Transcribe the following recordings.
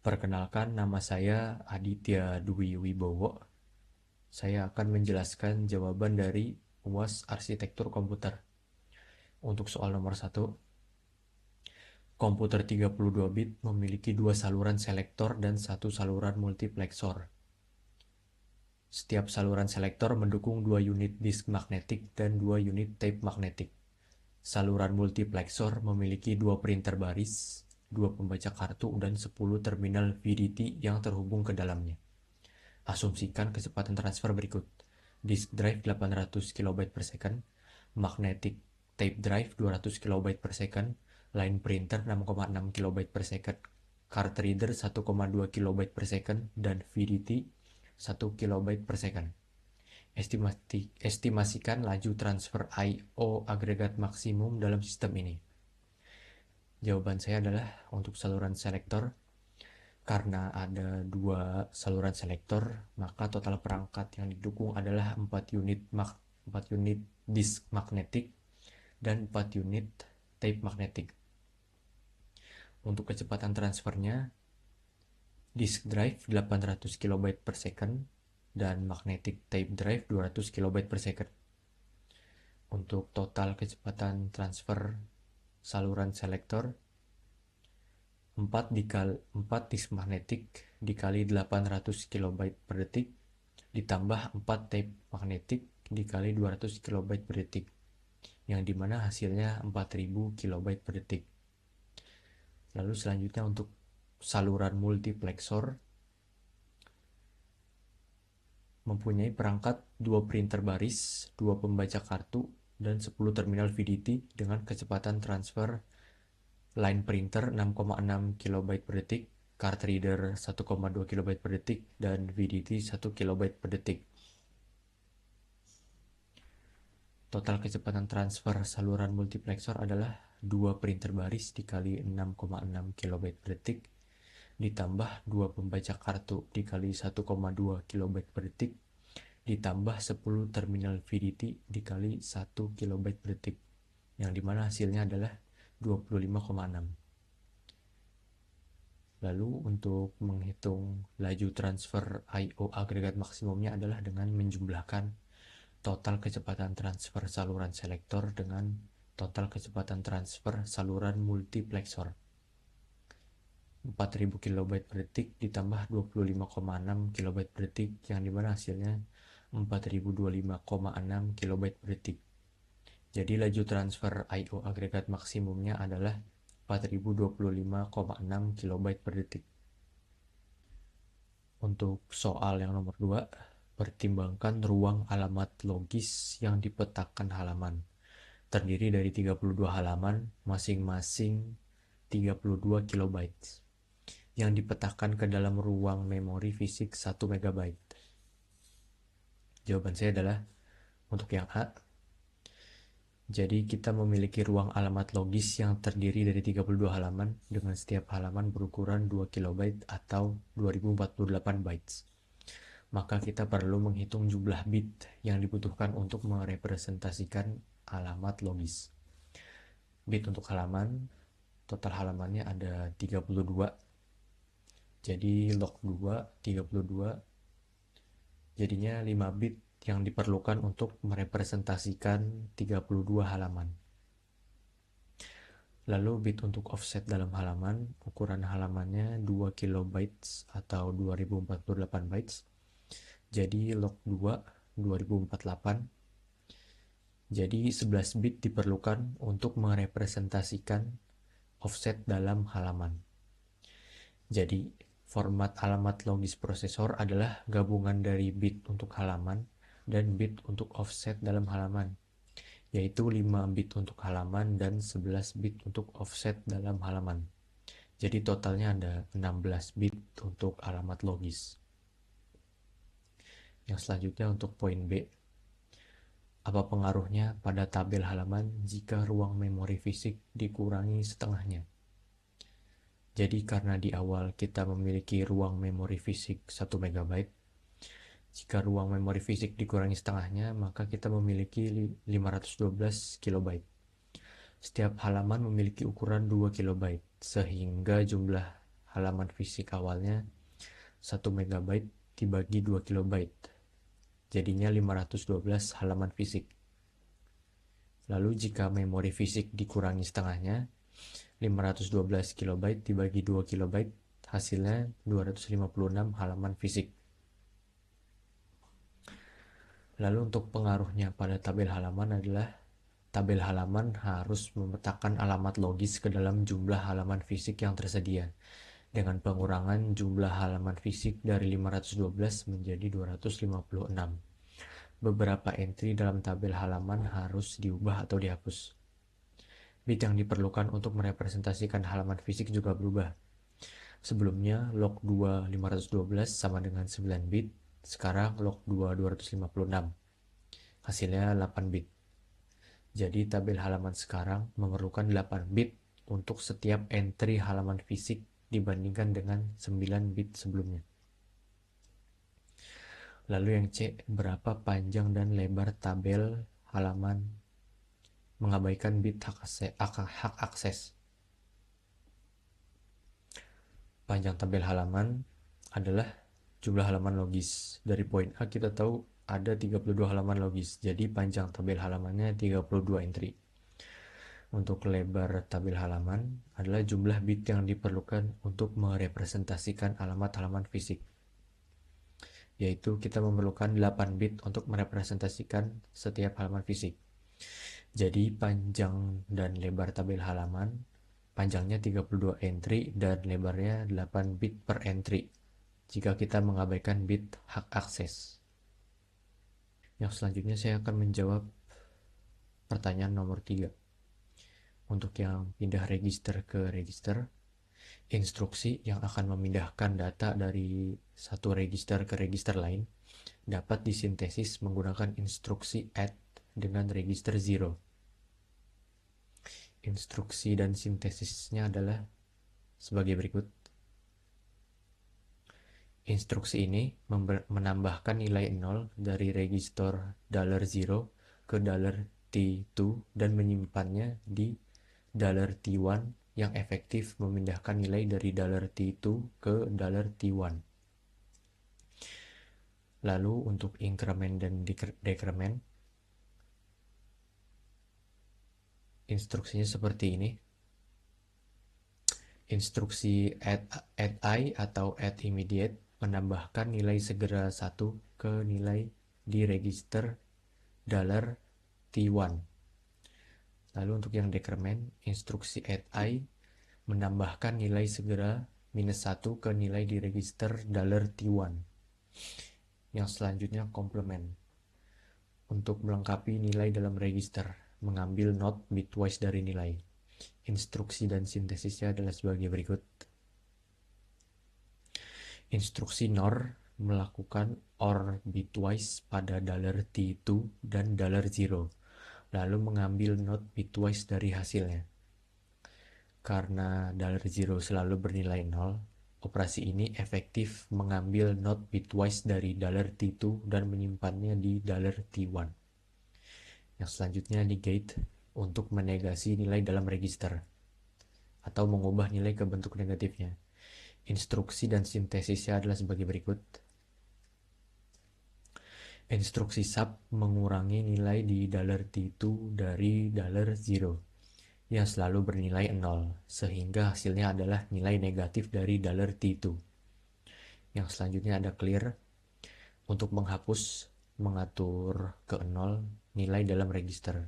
Perkenalkan, nama saya Aditya Dwi Wibowo. Saya akan menjelaskan jawaban dari UAS Arsitektur Komputer. Untuk soal nomor 1, komputer 32 bit memiliki dua saluran selektor dan satu saluran multiplexor. Setiap saluran selektor mendukung 2 unit disk magnetik dan 2 unit tape magnetik. Saluran multiplexor memiliki 2 printer baris, 2 pembaca kartu, dan 10 terminal VDT yang terhubung ke dalamnya. Asumsikan kecepatan transfer berikut: disk drive 800 KB per second, magnetic tape drive 200 KB per second, line printer 6,6 KB per second, card reader 1,2 KB per second, dan VDT 1 KB per second. Estimasikan laju transfer I/O agregat maksimum dalam sistem ini. Jawaban saya adalah untuk saluran selektor. Karena ada dua saluran selektor, maka total perangkat yang didukung adalah 4 unit disk magnetik dan 4 unit tape magnetik. Untuk kecepatan transfernya, disk drive 800 KB per second dan magnetic tape drive 200 KB per second. Untuk total kecepatan transfer saluran selektor, 4 disk magnetik dikali 800 KB per detik ditambah 4 tape magnetik dikali 200 KB per detik, yang dimana hasilnya 4000 KB per detik. Lalu selanjutnya untuk saluran multiplexor mempunyai perangkat 2 printer baris, 2 pembaca kartu, dan 10 terminal VDT dengan kecepatan transfer line printer 6,6 KB per detik, card reader 1,2 KB per detik, dan VDT 1 KB per detik. Total kecepatan transfer saluran multiplexor adalah 2 printer baris dikali 6,6 KB per detik ditambah 2 pembaca kartu dikali 1,2 KB per detik ditambah 10 terminal VDT dikali 1 KB per detik, yang dimana hasilnya adalah 25,6. Lalu untuk menghitung laju transfer I/O agregat maksimumnya adalah dengan menjumlahkan total kecepatan transfer saluran selektor dengan total kecepatan transfer saluran multiplexor. 4000 KB per detik ditambah 25,6 KB per detik, yang dimana hasilnya 4025,6 KB per detik. Jadi laju transfer I/O agregat maksimumnya adalah 4025,6 KB per detik. Untuk soal yang nomor 2, pertimbangkan ruang alamat logis yang dipetakan halaman. Terdiri dari 32 halaman, masing-masing 32 KB, yang dipetakan ke dalam ruang memori fisik 1 MB. Jawaban saya adalah untuk yang A. Jadi kita memiliki ruang alamat logis yang terdiri dari 32 halaman dengan setiap halaman berukuran 2 KB atau 2048 bytes. Maka kita perlu menghitung jumlah bit yang dibutuhkan untuk merepresentasikan alamat logis. Bit untuk halaman, total halamannya ada 32. Jadi log 2 32, jadinya 5 bit yang diperlukan untuk merepresentasikan 32 halaman. Lalu bit untuk offset dalam halaman, ukuran halamannya 2 KB atau 2048 bytes. Jadi log 2 2048. Jadi 11 bit diperlukan untuk merepresentasikan offset dalam halaman. Jadi format alamat logis prosesor adalah gabungan dari bit untuk halaman dan bit untuk offset dalam halaman, yaitu 5 bit untuk halaman dan 11 bit untuk offset dalam halaman. Jadi totalnya ada 16 bit untuk alamat logis. Yang selanjutnya untuk poin B. Apa pengaruhnya pada tabel halaman jika ruang memori fisik dikurangi setengahnya? Jadi karena di awal kita memiliki ruang memori fisik 1 MB, jika ruang memori fisik dikurangi setengahnya, maka kita memiliki 512 KB. Setiap halaman memiliki ukuran 2 KB, sehingga jumlah halaman fisik awalnya 1 MB dibagi 2 KB. Jadinya 512 halaman fisik. Lalu jika memori fisik dikurangi setengahnya, 512 KB dibagi 2 KB, hasilnya 256 halaman fisik. Lalu untuk pengaruhnya pada tabel halaman adalah tabel halaman harus memetakan alamat logis ke dalam jumlah halaman fisik yang tersedia, dengan pengurangan jumlah halaman fisik dari 512 menjadi 256. Beberapa entry dalam tabel halaman harus diubah atau dihapus. Bit yang diperlukan untuk merepresentasikan halaman fisik juga berubah. Sebelumnya log2 512 sama dengan 9 bit, sekarang log2 256. Hasilnya 8 bit. Jadi tabel halaman sekarang memerlukan 8 bit untuk setiap entry halaman fisik dibandingkan dengan 9 bit sebelumnya. Lalu yang C, berapa panjang dan lebar tabel halaman mengabaikan bit hak akses. Panjang tabel halaman adalah jumlah halaman logis. Dari poin A kita tahu ada 32 halaman logis, jadi panjang tabel halamannya 32 entry. Untuk lebar tabel halaman adalah jumlah bit yang diperlukan untuk merepresentasikan alamat halaman fisik, yaitu kita memerlukan 8 bit untuk merepresentasikan setiap halaman fisik. Jadi panjang dan lebar tabel halaman, panjangnya 32 entry dan lebarnya 8 bit per entry jika kita mengabaikan bit hak akses. Yang selanjutnya saya akan menjawab pertanyaan nomor 3. Untuk yang pindah register ke register, instruksi yang akan memindahkan data dari satu register ke register lain dapat disintesis menggunakan instruksi add dengan register 0. Instruksi dan sintesisnya adalah sebagai berikut. Instruksi ini menambahkan nilai 0 dari register $0 ke $T2 dan menyimpannya di $T1 yang efektif memindahkan nilai dari $T2 ke $T1. Lalu untuk increment dan decrement, instruksinya seperti ini. Instruksi add I atau add immediate menambahkan nilai segera 1 ke nilai di register $T1. Lalu untuk yang decrement, instruksi add I menambahkan nilai segera -1 ke nilai di register $T1. Yang selanjutnya complement. Untuk melengkapi nilai dalam register, mengambil not bitwise dari nilai. Instruksi dan sintesisnya adalah sebagai berikut. Instruksi NOR melakukan OR bitwise pada $T2 dan $0, lalu mengambil not bitwise dari hasilnya. Karena $0 selalu bernilai 0, operasi ini efektif mengambil not bitwise dari $T2 dan menyimpannya di $T1. Yang selanjutnya negate untuk menegasi nilai dalam register atau mengubah nilai ke bentuk negatifnya. Instruksi dan sintesisnya adalah sebagai berikut. Instruksi sub mengurangi nilai di $T2 dari $0 yang selalu bernilai 0, sehingga hasilnya adalah nilai negatif dari $T2. Yang selanjutnya ada clear untuk menghapus, mengatur ke 0 nilai dalam register.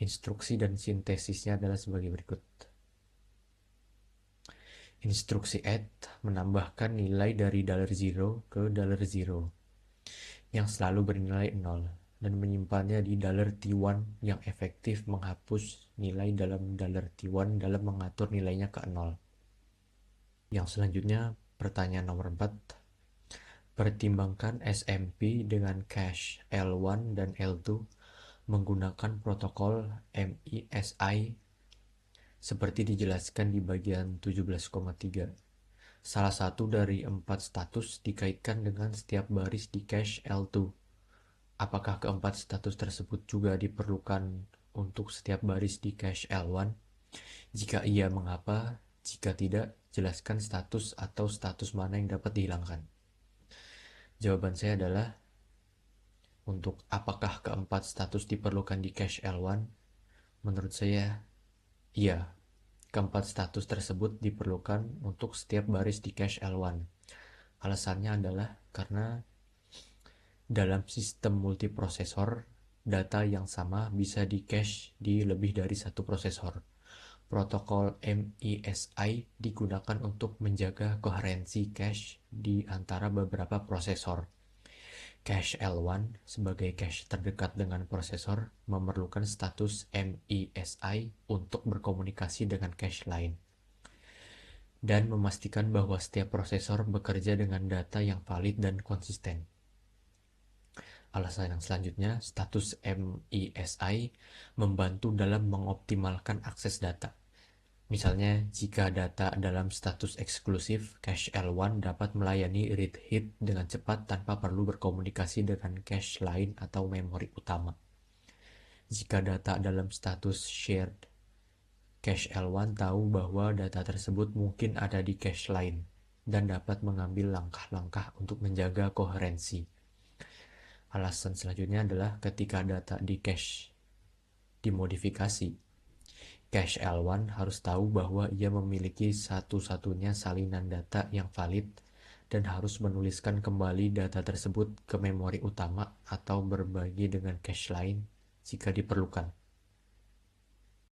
Instruksi dan sintesisnya adalah sebagai berikut. Instruksi add menambahkan nilai dari $0 ke $0 yang selalu bernilai 0 dan menyimpannya di $T1 yang efektif menghapus nilai dalam $T1 dalam mengatur nilainya ke 0. Yang selanjutnya pertanyaan nomor 4. Pertimbangkan SMP dengan cache L1 dan L2 menggunakan protokol MISI seperti dijelaskan di bagian 17,3. Salah satu dari 4 status dikaitkan dengan setiap baris di cache L2. Apakah keempat status tersebut juga diperlukan untuk setiap baris di cache L1? Jika iya, mengapa? Jika tidak, jelaskan status atau status mana yang dapat dihilangkan. Jawaban saya adalah untuk apakah keempat status diperlukan di cache L1? Menurut saya, iya. Keempat status tersebut diperlukan untuk setiap baris di cache L1. Alasannya adalah karena dalam sistem multiprosesor, data yang sama bisa di-cache di lebih dari satu prosesor. Protokol MISI digunakan untuk menjaga koherensi cache di antara beberapa prosesor. Cache L1 sebagai cache terdekat dengan prosesor memerlukan status MISI untuk berkomunikasi dengan cache lain dan memastikan bahwa setiap prosesor bekerja dengan data yang valid dan konsisten. Alasan yang selanjutnya, status MISI membantu dalam mengoptimalkan akses data. Misalnya, jika data dalam status eksklusif, cache L1 dapat melayani read-hit dengan cepat tanpa perlu berkomunikasi dengan cache lain atau memori utama. Jika data dalam status shared, cache L1 tahu bahwa data tersebut mungkin ada di cache lain dan dapat mengambil langkah-langkah untuk menjaga koherensi. Alasan selanjutnya adalah ketika data di cache dimodifikasi, cache L1 harus tahu bahwa ia memiliki satu-satunya salinan data yang valid dan harus menuliskan kembali data tersebut ke memori utama atau berbagi dengan cache lain jika diperlukan.